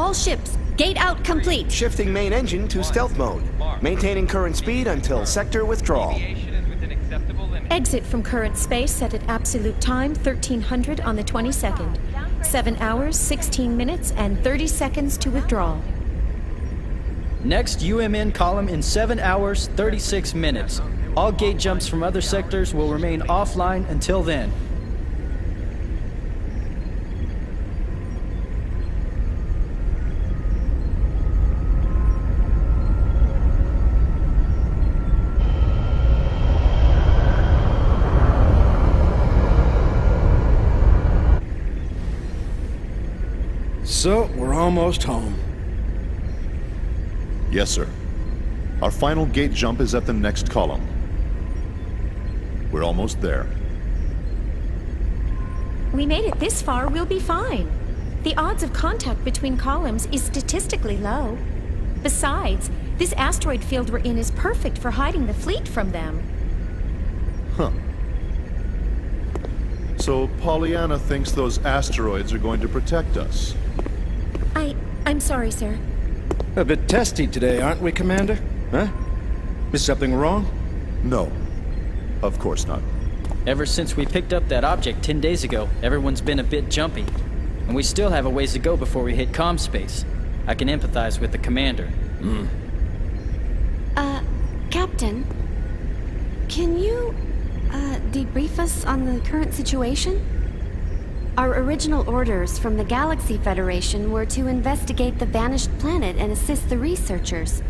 All ships, gate out complete. Shifting main engine to stealth mode. Maintaining current speed until sector withdrawal. Exit from current space set at absolute time 1300 on the 22nd. 7 hours, 16 minutes, and 30 seconds to withdrawal. Next UMN column in 7 hours, 36 minutes. All gate jumps from other sectors will remain offline until then. So, we're almost home. Yes, sir. Our final gate jump is at the next column. We're almost there. We made it this far, we'll be fine. The odds of contact between columns is statistically low. Besides, this asteroid field we're in is perfect for hiding the fleet from them. Huh. So Pollyanna thinks those asteroids are going to protect us. I'm sorry, sir. A bit testy today, aren't we, Commander? Huh? Is something wrong? No. Of course not. Ever since we picked up that object 10 days ago, everyone's been a bit jumpy. And we still have a ways to go before we hit comm space. I can empathize with the commander. Captain, can you, debrief us on the current situation? Our original orders from the Galaxy Federation were to investigate the vanished planet and assist the researchers.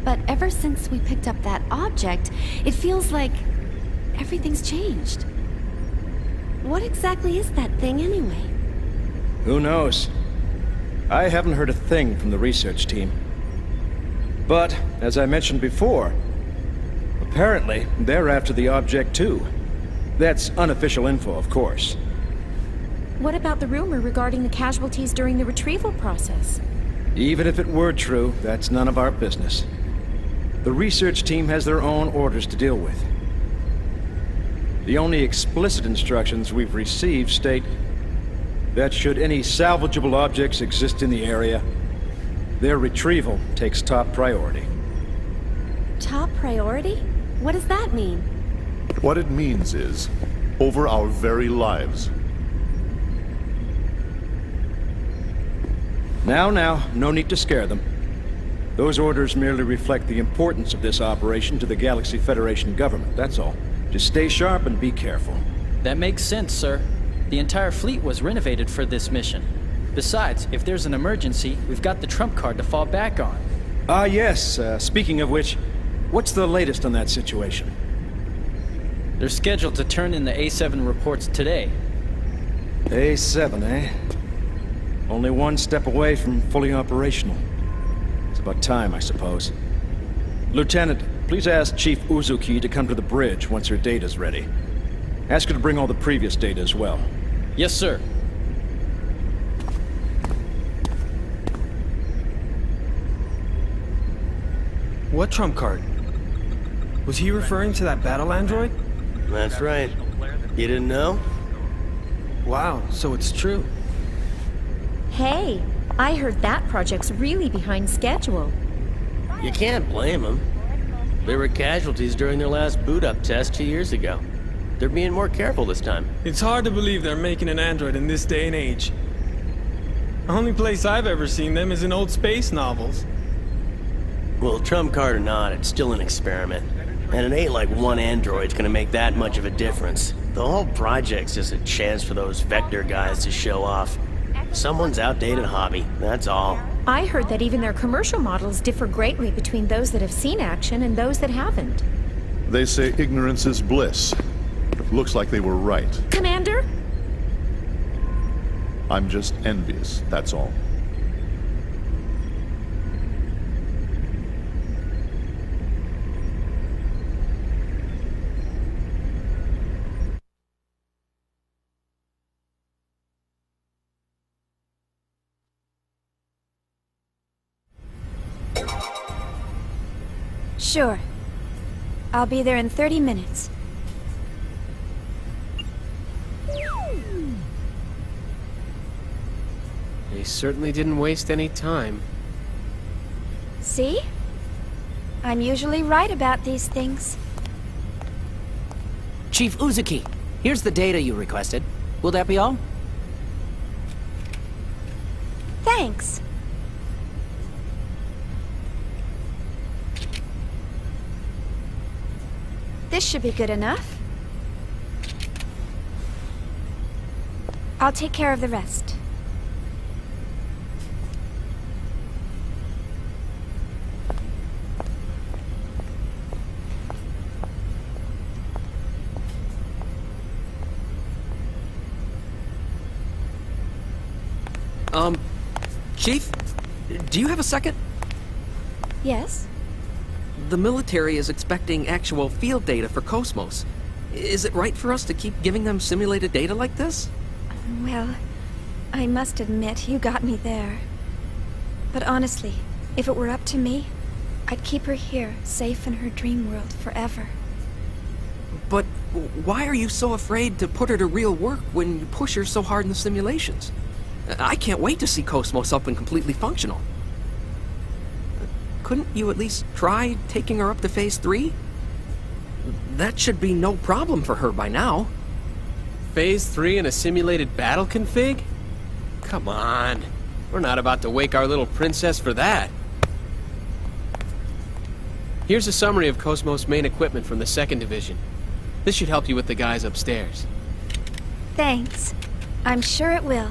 But ever since we picked up that object, it feels like everything's changed. What exactly is that thing anyway? Who knows? I haven't heard a thing from the research team. But, as I mentioned before, apparently they're after the object too. That's unofficial info, of course. What about the rumor regarding the casualties during the retrieval process? Even if it were true, that's none of our business. The research team has their own orders to deal with. The only explicit instructions we've received state that should any salvageable objects exist in the area, their retrieval takes top priority. Top priority? What does that mean? What it means is, over our very lives. Now, no need to scare them. Those orders merely reflect the importance of this operation to the Galaxy Federation government, that's all. Just stay sharp and be careful. That makes sense, sir. The entire fleet was renovated for this mission. Besides, if there's an emergency, we've got the trump card to fall back on. Ah, yes. Speaking of which, what's the latest on that situation? They're scheduled to turn in the A7 reports today. A7, eh? Only one step away from fully operational. It's about time, I suppose. Lieutenant, please ask Chief Uzuki to come to the bridge once her data's ready. Ask her to bring all the previous data as well. Yes, sir. What trump card? Was he referring to that battle android? That's right. You didn't know? Wow, so it's true. Hey, I heard that project's really behind schedule. You can't blame them. There were casualties during their last boot-up test 2 years ago. They're being more careful this time. It's hard to believe they're making an android in this day and age. The only place I've ever seen them is in old space novels. Well, trump card or not, it's still an experiment. And it ain't like one android's gonna make that much of a difference. The whole project's just a chance for those Vector guys to show off. Someone's outdated hobby, that's all. I heard that even their commercial models differ greatly between those that have seen action and those that haven't. They say ignorance is bliss. Looks like they were right. Commander? I'm just envious, that's all. Sure. I'll be there in 30 minutes. They certainly didn't waste any time. See? I'm usually right about these things. Chief Uzuki, here's the data you requested. Will that be all? Thanks. This should be good enough. I'll take care of the rest. Chief? Do you have a second? Yes? The military is expecting actual field data for KOS-MOS. Is it right for us to keep giving them simulated data like this? Well, I must admit, you got me there. But honestly, if it were up to me, I'd keep her here, safe in her dream world forever. But why are you so afraid to put her to real work when you push her so hard in the simulations? I can't wait to see KOS-MOS up and completely functional. Couldn't you at least try taking her up to Phase 3? That should be no problem for her by now. Phase 3 in a simulated battle config? Come on. We're not about to wake our little princess for that. Here's a summary of KOS-MOS main equipment from the 2nd Division. This should help you with the guys upstairs. Thanks. I'm sure it will.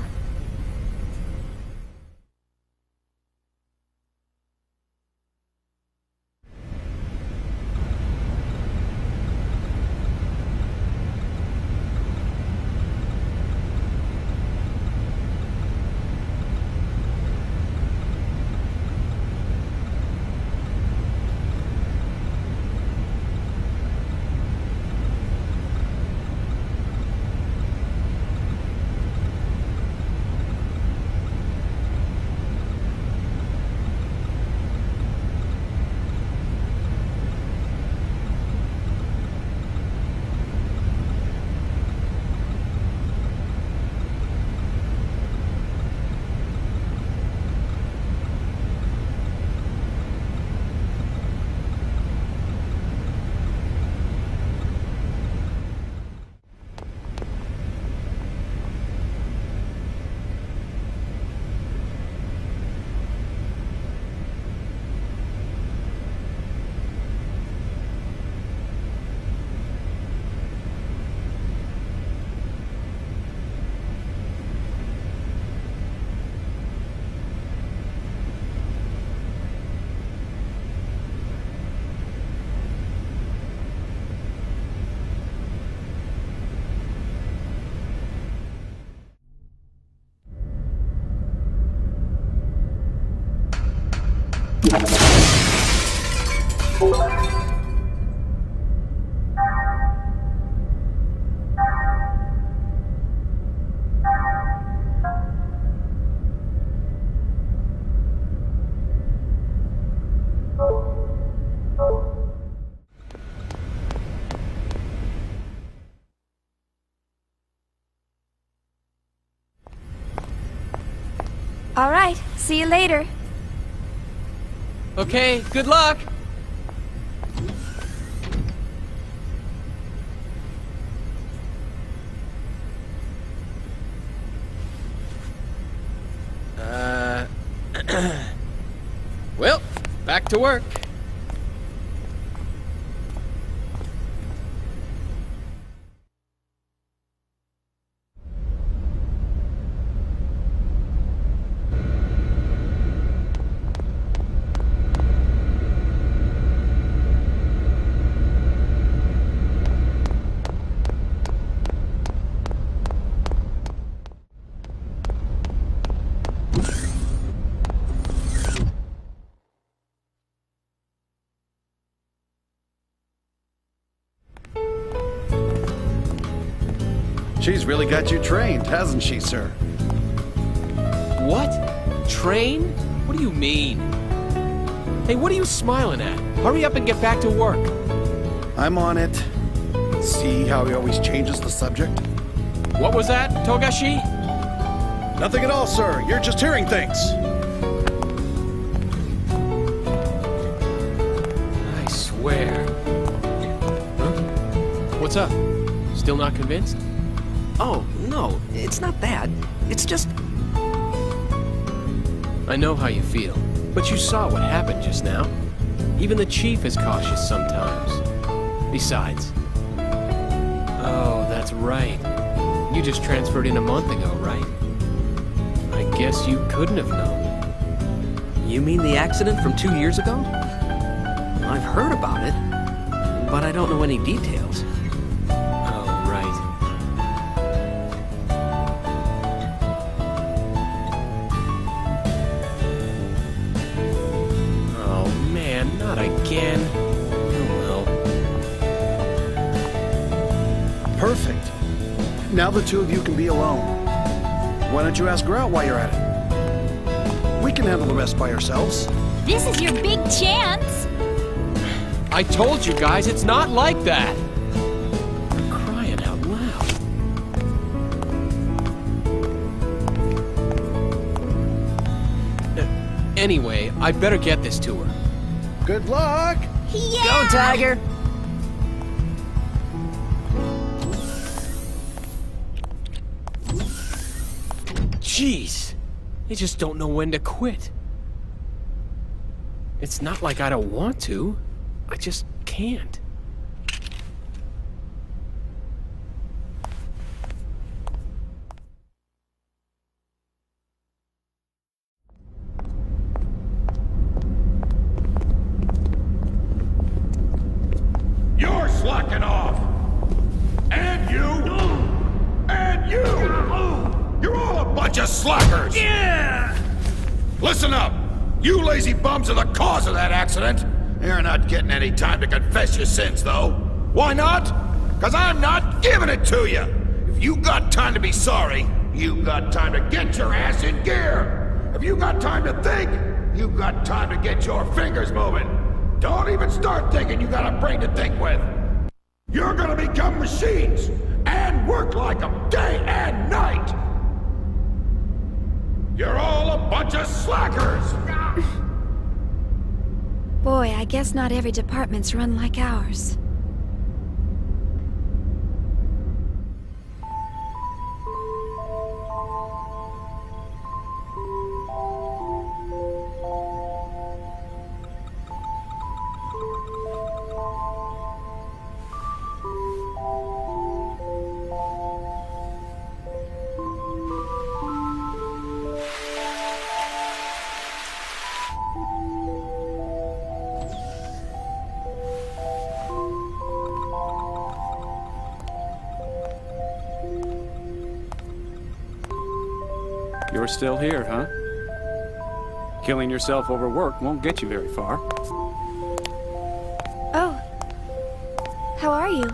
All right, see you later. Okay, good luck! Well, back to work. She's really got you trained, hasn't she, sir? What? Train? What do you mean? Hey, what are you smiling at? Hurry up and get back to work. I'm on it. See how he always changes the subject? What was that, Togashi? Nothing at all, sir. You're just hearing things. I swear. Huh? What's up? Still not convinced? Oh, no, it's not that. It's just... I know how you feel, but you saw what happened just now. Even the chief is cautious sometimes. Besides... Oh, that's right. You just transferred in a month ago, right? I guess you couldn't have known. You mean the accident from 2 years ago? I've heard about it, but I don't know any details. Oh, right. Oh, man, not again. Oh, well. Perfect. Now the two of you can be alone. Why don't you ask her out while you're at it? We can handle the rest by ourselves. This is your big chance. I told you guys, it's not like that. Crying out loud. Anyway, I better get this to her. Good luck! Yeah! Go, Tiger! Jeez, they just don't know when to quit. It's not like I don't want to. I just can't. You're slacking off! And you! And you! You're all a bunch of slackers! Yeah! Listen up! You lazy bums are the cause of that accident! You're not getting any time to confess your sins, though. Why not? Because I'm not giving it to you! If you got time to be sorry, you got time to get your ass in gear! If you got time to think, you got time to get your fingers moving! Don't even start thinking you got a brain to think with! You're gonna become machines! And work like them day and night! You're all a bunch of slackers! Boy, I guess not every department's run like ours. You're still here, huh? Killing yourself over work won't get you very far. Oh. How are you?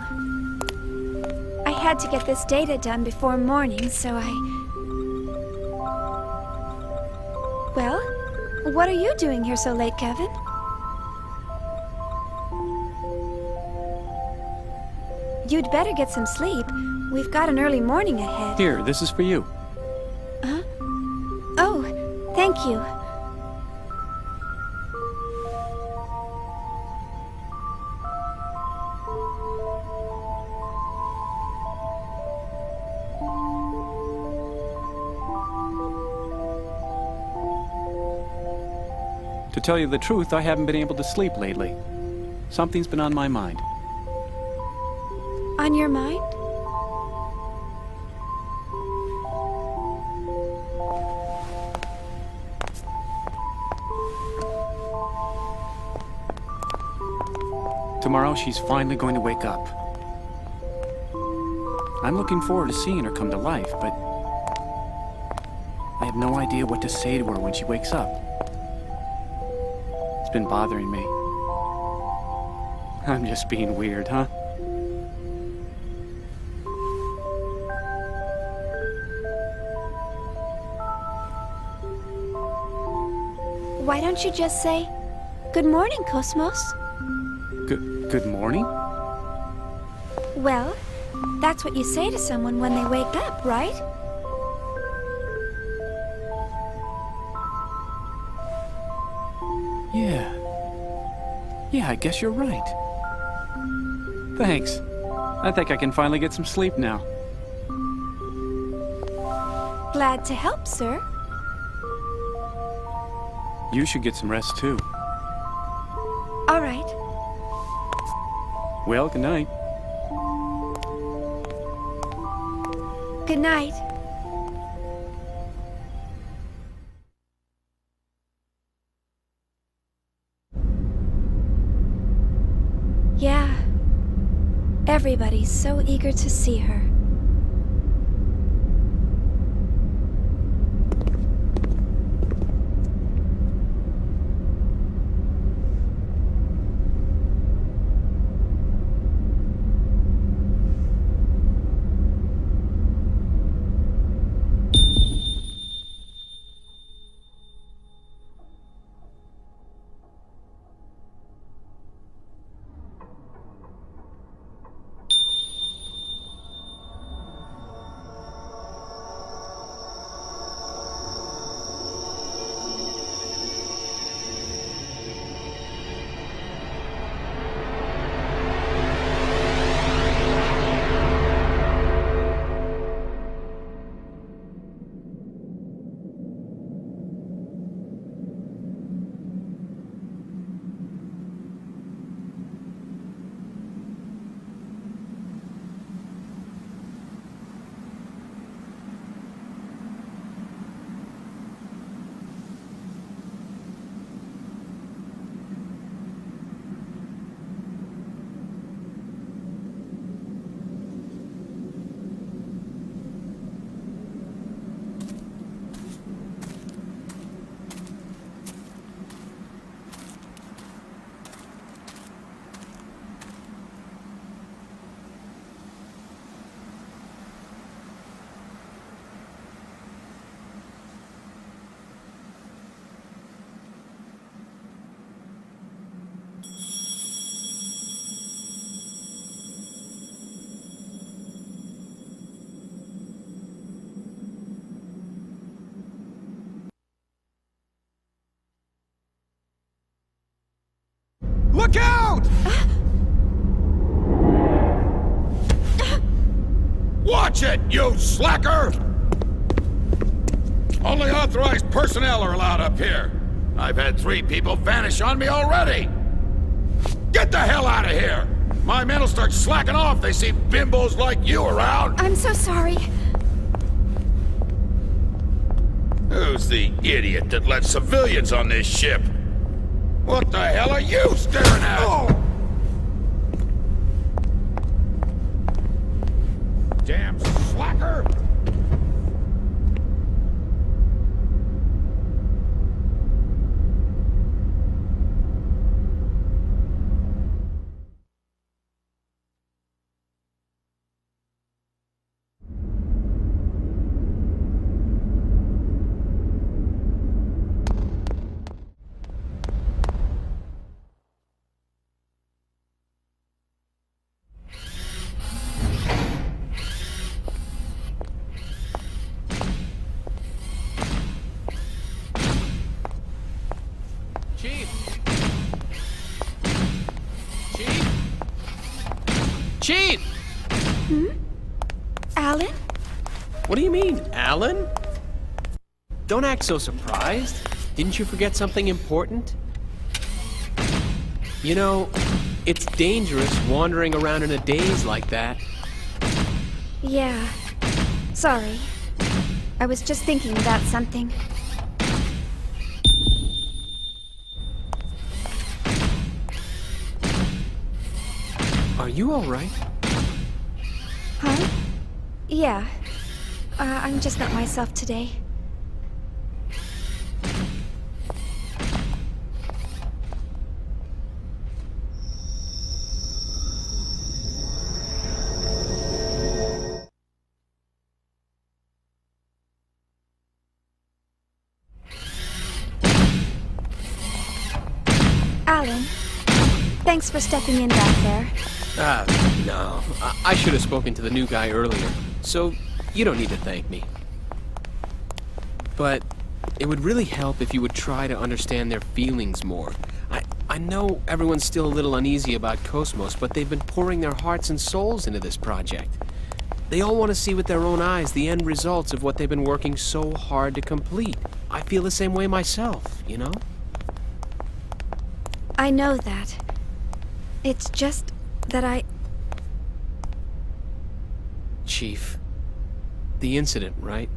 I had to get this data done before morning, so I... Well, what are you doing here so late, Kevin? You'd better get some sleep. We've got an early morning ahead. Here, this is for you. Huh? Oh, thank you. To tell you the truth, I haven't been able to sleep lately. Something's been on my mind. On your mind? Tomorrow, she's finally going to wake up. I'm looking forward to seeing her come to life, but I have no idea what to say to her when she wakes up. It's been bothering me. I'm just being weird, huh? Why don't you just say, "Good morning, KOS-MOS"? Good morning? Well, that's what you say to someone when they wake up, right? Yeah, I guess you're right. Thanks. I think I can finally get some sleep now. Glad to help, sir. You should get some rest too. All right. Well, good night. Good night. Yeah. Everybody's so eager to see her. Look out! Watch it, you slacker! Only authorized personnel are allowed up here. I've had 3 people vanish on me already. Get the hell out of here! My men will start slacking off if they see bimbos like you around. I'm so sorry. Who's the idiot that let civilians on this ship? What the hell are you staring at? Oh. Damn slacker! Chief! Alan? What do you mean, Alan? Don't act so surprised. Didn't you forget something important? You know, it's dangerous wandering around in a daze like that. Yeah. Sorry. I was just thinking about something. Are you all right? Huh? Yeah. I'm just not myself today. Alan, thanks for stepping in back there. No. I should have spoken to the new guy earlier, so you don't need to thank me. But It would really help if you would try to understand their feelings more. I know everyone's still a little uneasy about KOS-MOS, but they've been pouring their hearts and souls into this project. They all want to see with their own eyes the end results of what they've been working so hard to complete. I feel the same way myself, you know? I know that. It's just that Chief, the incident, right?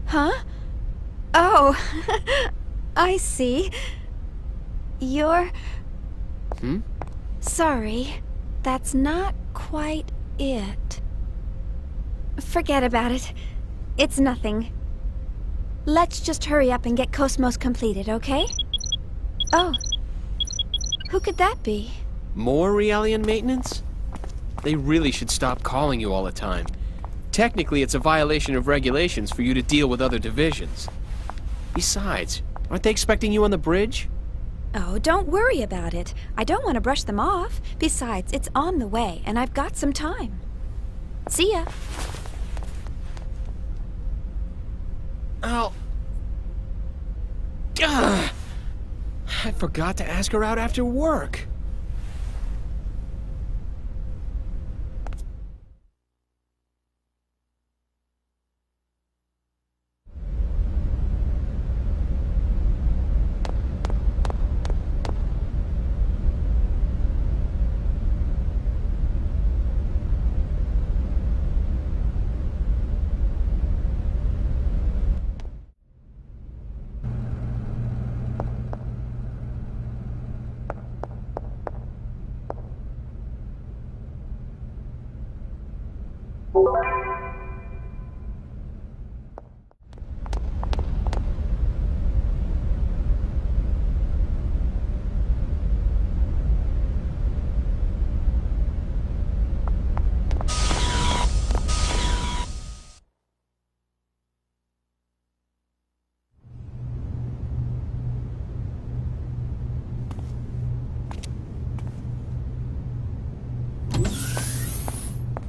Huh? Oh, I see. You're... Sorry, that's not quite it. Forget about it. It's nothing. Let's just hurry up and get KOS-MOS completed, okay? Oh. Who could that be? More Realian maintenance? They really should stop calling you all the time. Technically, it's a violation of regulations for you to deal with other divisions. Besides, aren't they expecting you on the bridge? Oh, don't worry about it. I don't want to brush them off. Besides, it's on the way, and I've got some time. See ya. Oh. Ugh. I forgot to ask her out after work.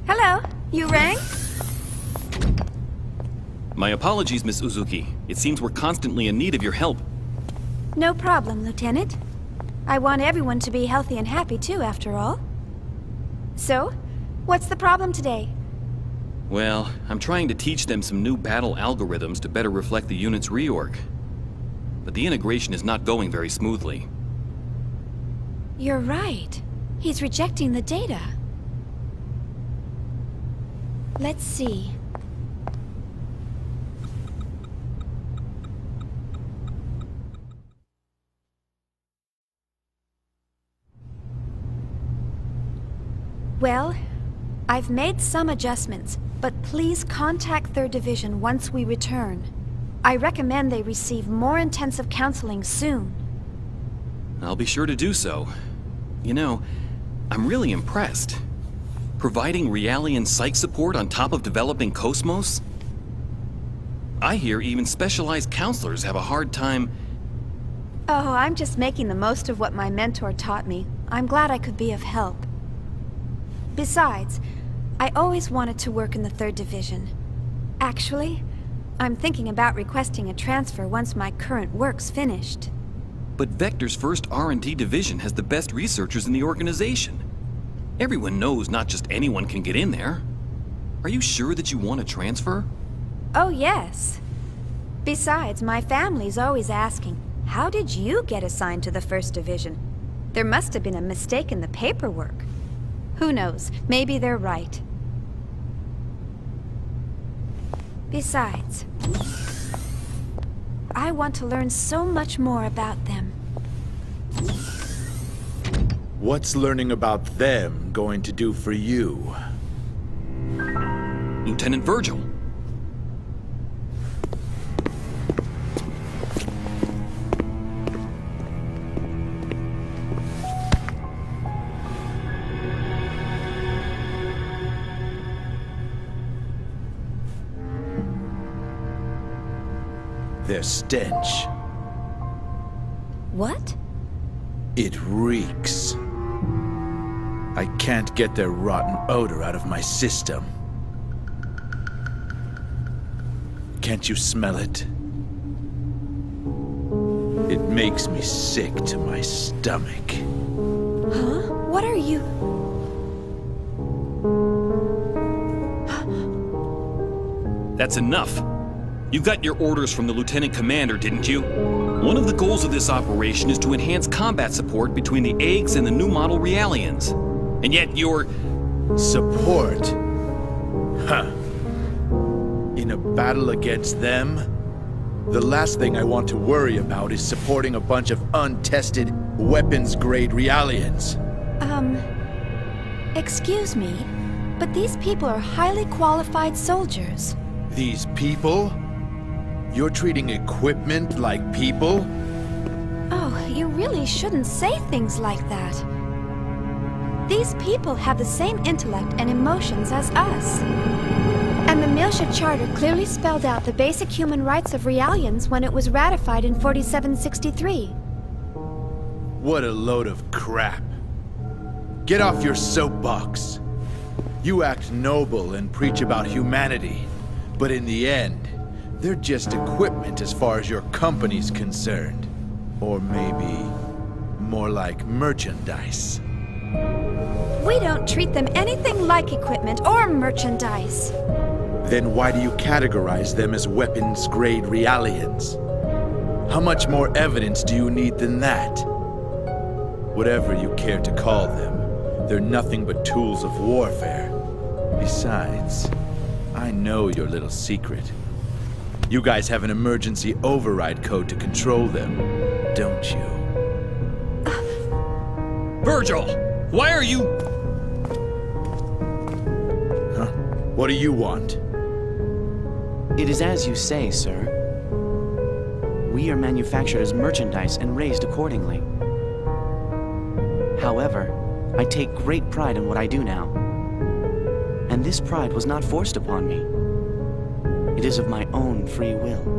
Hello, you rang? My apologies, Miss Uzuki. It seems we're constantly in need of your help. No problem, Lieutenant. I want everyone to be healthy and happy too, after all. So, what's the problem today? Well, I'm trying to teach them some new battle algorithms to better reflect the unit's reorg. But the integration is not going very smoothly. You're right. He's rejecting the data. Let's see. Well, I've made some adjustments, but please contact 3rd Division once we return. I recommend they receive more intensive counseling soon. I'll be sure to do so. You know, I'm really impressed. Providing Realian psych support on top of developing KOS-MOS? I hear even specialized counselors have a hard time... Oh, I'm just making the most of what my mentor taught me. I'm glad I could be of help. Besides, I always wanted to work in the 3rd Division. Actually, I'm thinking about requesting a transfer once my current work's finished. But Vector's first R&D division has the best researchers in the organization. Everyone knows not just anyone can get in there. Are you sure that you want to transfer? Oh, yes. Besides, my family's always asking, how did you get assigned to the 1st Division? There must have been a mistake in the paperwork. Who knows? Maybe they're right. Besides, I want to learn so much more about them. What's learning about them going to do for you? Lieutenant Virgil. Their stench. What? It reeks. I can't get their rotten odor out of my system. Can't you smell it? It makes me sick to my stomach. Huh? What are you... That's enough. You got your orders from the Lieutenant Commander, didn't you? One of the goals of this operation is to enhance combat support between the eggs and the new model Realians. And yet you're... Support? Huh. In a battle against them? The last thing I want to worry about is supporting a bunch of untested, weapons-grade Realians. Excuse me, but these people are highly qualified soldiers. These people? You're treating equipment like people? Oh, you really shouldn't say things like that. These people have the same intellect and emotions as us. And the Miltia Charter clearly spelled out the basic human rights of Realians when it was ratified in 4763. What a load of crap. Get off your soapbox. You act noble and preach about humanity, but in the end, they're just equipment as far as your company's concerned. Or maybe more like merchandise. We don't treat them anything like equipment or merchandise. Then why do you categorize them as weapons-grade Realians? How much more evidence do you need than that? Whatever you care to call them, they're nothing but tools of warfare. Besides, I know your little secret. You guys have an emergency override code to control them, don't you? Virgil! Why are you... Huh? What do you want? It is as you say, sir. We are manufactured as merchandise and raised accordingly. However, I take great pride in what I do now. And this pride was not forced upon me. It is of my own free will.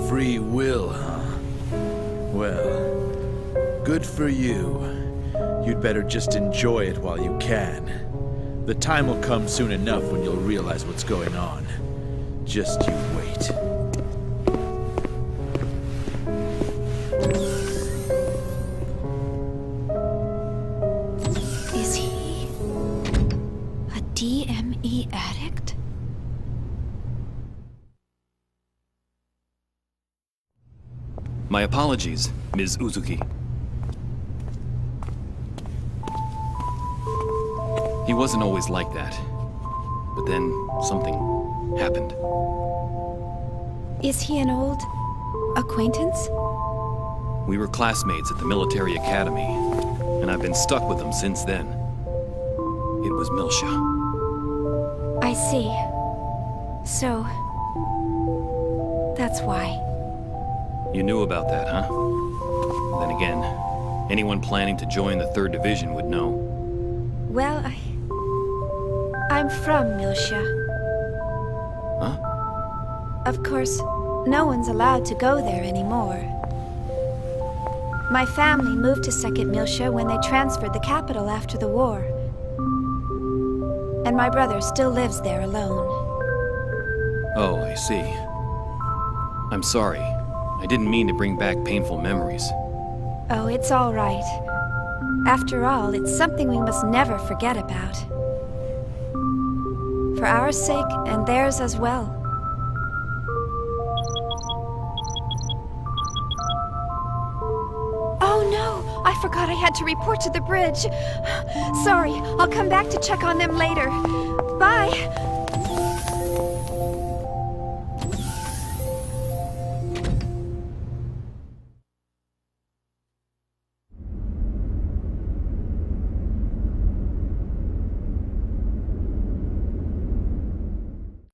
Free will, huh? Well, good for you. You'd better just enjoy it while you can. The time will come soon enough when you'll realize what's going on. Just you wait. Is he a DME addict? My apologies, Ms. Uzuki. He wasn't always like that. But then, something happened. Is he an old acquaintance? We were classmates at the military academy, and I've been stuck with him since then. It was Miltia. I see. So... that's why. You knew about that, huh? Then again, anyone planning to join the 3rd Division would know. Well, I'm from Miltia. Huh? Of course, no one's allowed to go there anymore. My family moved to 2nd Miltia when they transferred the capital after the war. And my brother still lives there alone. Oh, I see. I'm sorry. I didn't mean to bring back painful memories. Oh, it's all right. After all, it's something we must never forget about. For our sake and theirs as well. Oh no! I forgot I had to report to the bridge. Sorry, I'll come back to check on them later. Bye!